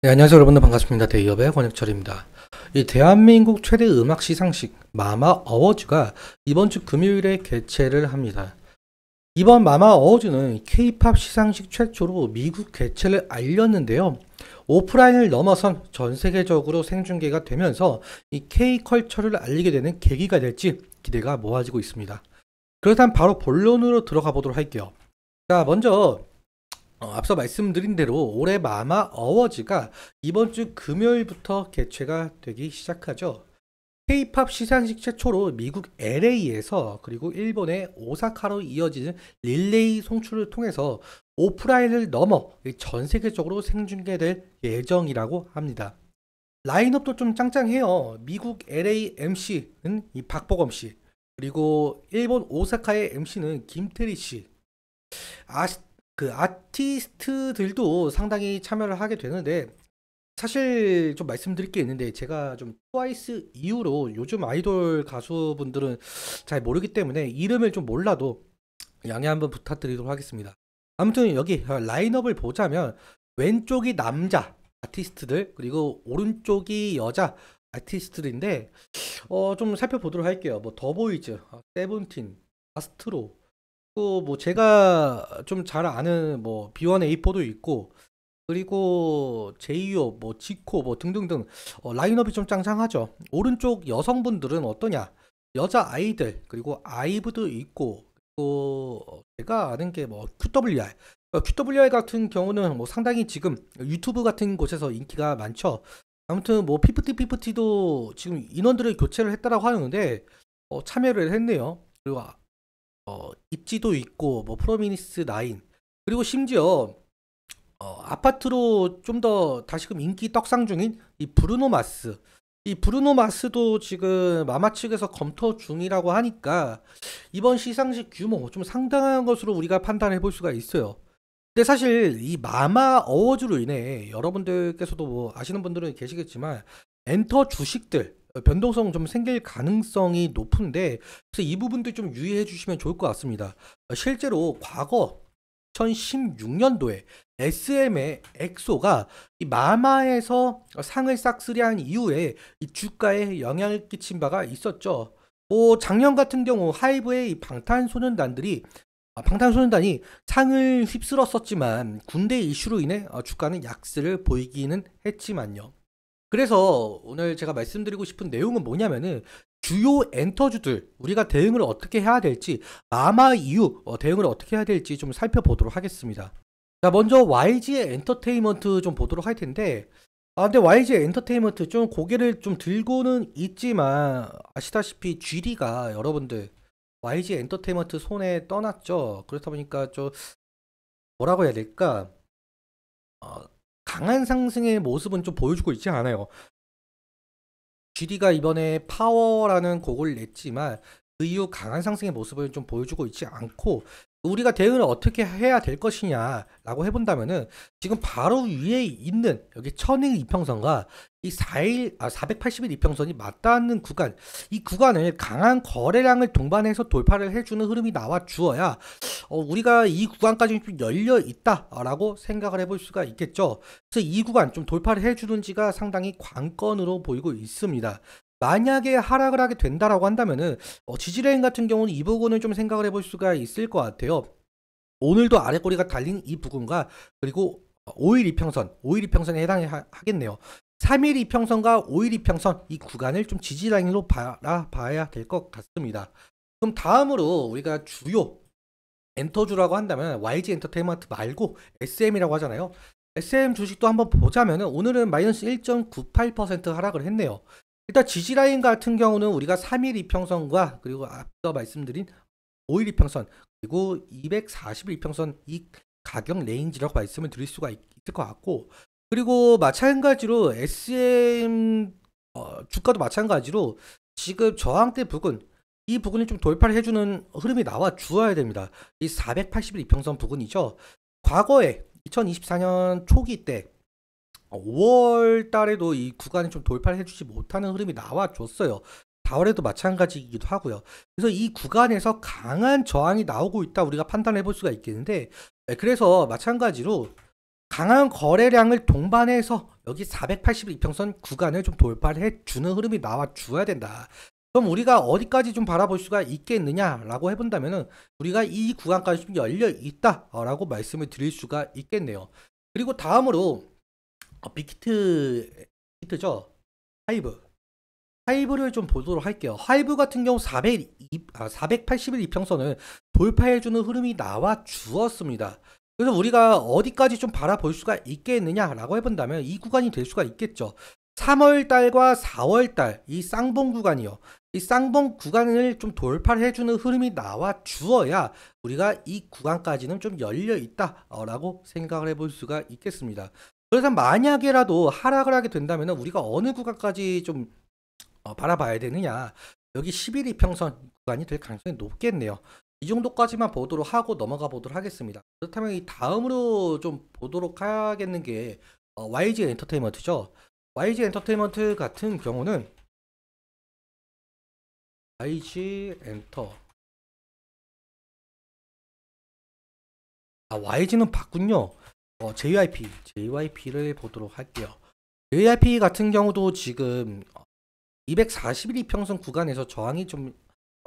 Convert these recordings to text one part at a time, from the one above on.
네, 안녕하세요 여러분들 반갑습니다. 대기업의 권혁철입니다. 이 대한민국 최대 음악 시상식 마마 어워즈가 이번 주 금요일에 개최를 합니다. 이번 마마 어워즈는 K-팝 시상식 최초로 미국 개최를 알렸는데요. 오프라인을 넘어선 전 세계적으로 생중계가 되면서 이 K-컬처를 알리게 되는 계기가 될지 기대가 모아지고 있습니다. 그렇다면 바로 본론으로 들어가 보도록 할게요. 자, 먼저 앞서 말씀드린 대로 올해 마마 어워즈가 이번 주 금요일부터 개최가 되기 시작하죠. K-팝 시상식 최초로 미국 LA에서 그리고 일본의 오사카로 이어지는 릴레이 송출을 통해서 오프라인을 넘어 전 세계적으로 생중계될 예정이라고 합니다. 라인업도 좀 짱짱해요. 미국 LA MC는 이 박보검 씨, 그리고 일본 오사카의 MC는 김태리 씨. 그 아티스트들도 상당히 참여를 하게 되는데, 사실 좀 말씀드릴 게 있는데, 제가 좀 트와이스 이후로 요즘 아이돌 가수분들은 잘 모르기 때문에 이름을 좀 몰라도 양해 한번 부탁드리도록 하겠습니다. 아무튼 여기 라인업을 보자면 왼쪽이 남자 아티스트들, 그리고 오른쪽이 여자 아티스트들인데 좀 살펴보도록 할게요. 뭐 더보이즈, 세븐틴, 아스트로, 또 뭐 제가 좀 잘 아는 뭐 B1A4도 있고, 그리고 제이홉, 뭐 지코, 뭐 등등등 라인업이 좀 짱짱하죠. 오른쪽 여성분들은 어떠냐? 여자 아이들, 그리고 아이브도 있고, 또 제가 아는 게 뭐 QWR. QWR 같은 경우는 뭐 상당히 지금 유튜브 같은 곳에서 인기가 많죠. 아무튼 뭐 피프티피프티도 지금 인원들을 교체를 했다라고 하는데 참여를 했네요. 그리고 입지도 있고, 뭐 프로미니스 나인, 그리고 심지어 아파트로 좀 더 다시금 인기 떡상 중인 이 브루노 마스. 이 브루노 마스도 지금 마마 측에서 검토 중이라고 하니까 이번 시상식 규모 좀 상당한 것으로 우리가 판단해 볼 수가 있어요. 근데 사실 이 마마 어워즈로 인해 여러분들께서도 뭐 아시는 분들은 계시겠지만 엔터 주식들 변동성 좀 생길 가능성이 높은데, 그래서 이 부분도 좀 유의해 주시면 좋을 것 같습니다. 실제로 과거 2016년도에 SM의 엑소가 이 마마에서 상을 싹쓸이한 이후에 이 주가에 영향을 끼친 바가 있었죠. 뭐 작년 같은 경우 하이브의 이 방탄소년단이 상을 휩쓸었었지만 군대 이슈로 인해 주가는 약세를 보이기는 했지만요. 그래서 오늘 제가 말씀드리고 싶은 내용은 뭐냐면은 주요 엔터주들 우리가 대응을 어떻게 해야 될지, 마마 이후 대응을 어떻게 해야 될지 좀 살펴보도록 하겠습니다. 자, 먼저 YG 엔터테인먼트 좀 보도록 할 텐데, 근데 YG 엔터테인먼트 좀 고개를 좀 들고는 있지만 아시다시피 GD가 여러분들 YG 엔터테인먼트 손에 떠났죠. 그렇다 보니까 좀 뭐라고 해야 될까? 어, 강한 상승의 모습은 좀 보여주고 있지 않아요. GD가 이번에 파워라는 곡을 냈지만 그 이후 강한 상승의 모습을 좀 보여주고 있지 않고, 우리가 대응을 어떻게 해야 될 것이냐라고 해본다면은 지금 바로 위에 있는 여기 1000일 이평선과 이 480일 이평선이 맞닿는 구간, 이 구간을 강한 거래량을 동반해서 돌파를 해주는 흐름이 나와 주어야 우리가 이 구간까지 좀 열려 있다라고 생각을 해볼 수가 있겠죠. 그래서 이 구간 좀 돌파를 해주는지가 상당히 관건으로 보이고 있습니다. 만약에 하락을 하게 된다라고 한다면은 지지라인 같은 경우는 이 부분을 좀 생각을 해볼 수가 있을 것 같아요. 오늘도 아래꼬리가 달린 이 부분과, 그리고 5일 이평선, 5일 이평선에 해당하겠네요. 3일 이평선과 5일 이평선 이 구간을 좀 지지라인으로 봐야 될 것 같습니다. 그럼 다음으로 우리가 주요 엔터주라고 한다면 YG 엔터테인먼트 말고 SM이라고 하잖아요. SM 주식도 한번 보자면은 오늘은 마이너스 1.98% 하락을 했네요. 일단 지지라인 같은 경우는 우리가 3일 이평선과 그리고 앞서 말씀드린 5일 이평선, 그리고 240일 이평선 이 가격 레인지라고 말씀을 드릴 수가 있을 것 같고, 그리고 마찬가지로 SM 주가도 마찬가지로 지금 저항대 부근, 이 부분을 좀 돌파를 해주는 흐름이 나와 주어야 됩니다. 이 480일 이평선 부근이죠. 과거에 2024년 초기 때 5월 달에도 이 구간을 좀 돌파를 해주지 못하는 흐름이 나와줬어요. 4월에도 마찬가지이기도 하고요. 그래서 이 구간에서 강한 저항이 나오고 있다 우리가 판단해 볼 수가 있겠는데, 그래서 마찬가지로 강한 거래량을 동반해서 여기 482평선 구간을 좀 돌파해 주는 흐름이 나와 줘야 된다. 그럼 우리가 어디까지 좀 바라볼 수가 있겠느냐라고 해본다면은 우리가 이 구간까지 좀 열려 있다라고 말씀을 드릴 수가 있겠네요. 그리고 다음으로 빅히트죠. 하이브를 좀 보도록 할게요. 하이브 같은 경우 481 이평선을 돌파해주는 흐름이 나와 주었습니다. 그래서 우리가 어디까지 좀 바라볼 수가 있겠느냐라고 해본다면 이 구간이 될 수가 있겠죠. 3월달과 4월달 이 쌍봉 구간이요. 이 쌍봉 구간을 좀 돌파를 해주는 흐름이 나와 주어야 우리가 이 구간까지는 좀 열려 있다라고 생각을 해볼 수가 있겠습니다. 그래서 만약에라도 하락을 하게 된다면 우리가 어느 구간까지 좀 바라봐야 되느냐, 여기 11 이평선 구간이 될 가능성이 높겠네요. 이 정도까지만 보도록 하고 넘어가 보도록 하겠습니다. 그렇다면 이 다음으로 좀 보도록 하겠는 게 YG 엔터테인먼트죠. YG 엔터테인먼트 같은 경우는 YG 엔터 YG는 봤군요. JYP를 보도록 할게요. JYP 같은 경우도 지금 241 이평선 구간에서 저항이 좀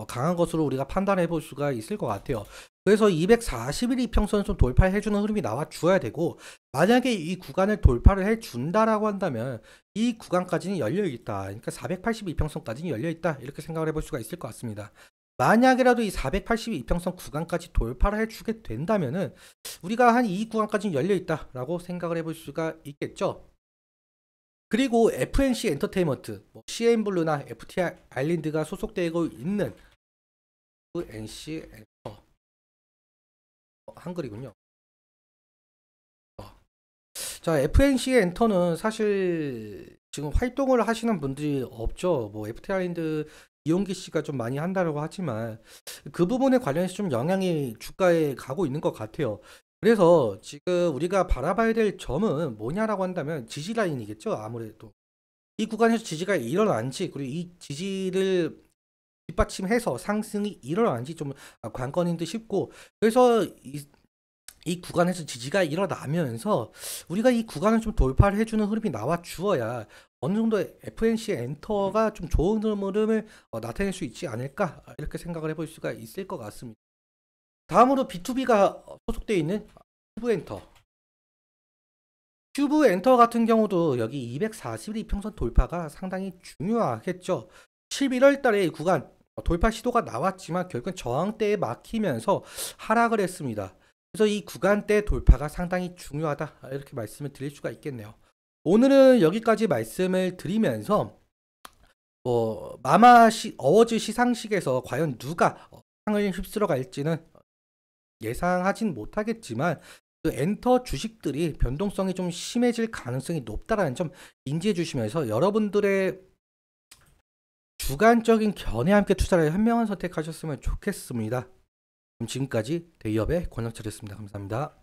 강한 것으로 우리가 판단해 볼 수가 있을 것 같아요. 그래서 241 이평선 좀 돌파해주는 흐름이 나와 주어야 되고, 만약에 이 구간을 돌파를 해준다라고 한다면 이 구간까지는 열려 있다. 그러니까 480 이평선까지는 열려 있다. 이렇게 생각을 해볼 수가 있을 것 같습니다. 만약에라도 이 480 이평선 구간까지 돌파를 해주게 된다면은 우리가 한 이 구간까지는 열려 있다라고 생각을 해볼 수가 있겠죠. 그리고 FNC 엔터테인먼트, CN블루나 FT 아일랜드가 소속되고 있는 FNC 엔터, 한글이군요. 자, FNC 엔터는 사실 지금 활동을 하시는 분들이 없죠. FT 아일랜드 이용기 씨가 좀 많이 한다고 하지만 그 부분에 관련해서 좀 영향이 주가에 가고 있는 것 같아요. 그래서 지금 우리가 바라봐야 될 점은 뭐냐라고 한다면 지지 라인이겠죠. 아무래도 이 구간에서 지지가 일어난지, 그리고 이 지지를 뒷받침해서 상승이 일어난지 좀 관건인 듯 싶고, 그래서 이 구간에서 지지가 일어나면서 우리가 이 구간을 좀 돌파를 해주는 흐름이 나와 주어야 어느 정도 FNC 엔터가 좀 좋은 흐름을 나타낼 수 있지 않을까, 이렇게 생각을 해볼 수가 있을 것 같습니다. 다음으로 B2B가 소속되어 있는 큐브 엔터 같은 경우도 여기 241 이평선 돌파가 상당히 중요하겠죠. 11월 달에 이 구간 돌파 시도가 나왔지만 결국은 저항대에 막히면서 하락을 했습니다. 그래서 이 구간대 돌파가 상당히 중요하다, 이렇게 말씀을 드릴 수가 있겠네요. 오늘은 여기까지 말씀을 드리면서 어워즈 시상식에서 과연 누가 상을 휩쓸어 갈지는 예상하진 못하겠지만 그 엔터 주식들이 변동성이 좀 심해질 가능성이 높다라는 점 인지해 주시면서 여러분들의 주관적인 견해와 함께 투자를 현명한 선택하셨으면 좋겠습니다. 그럼 지금까지 대기업의 권영철이었습니다. 감사합니다.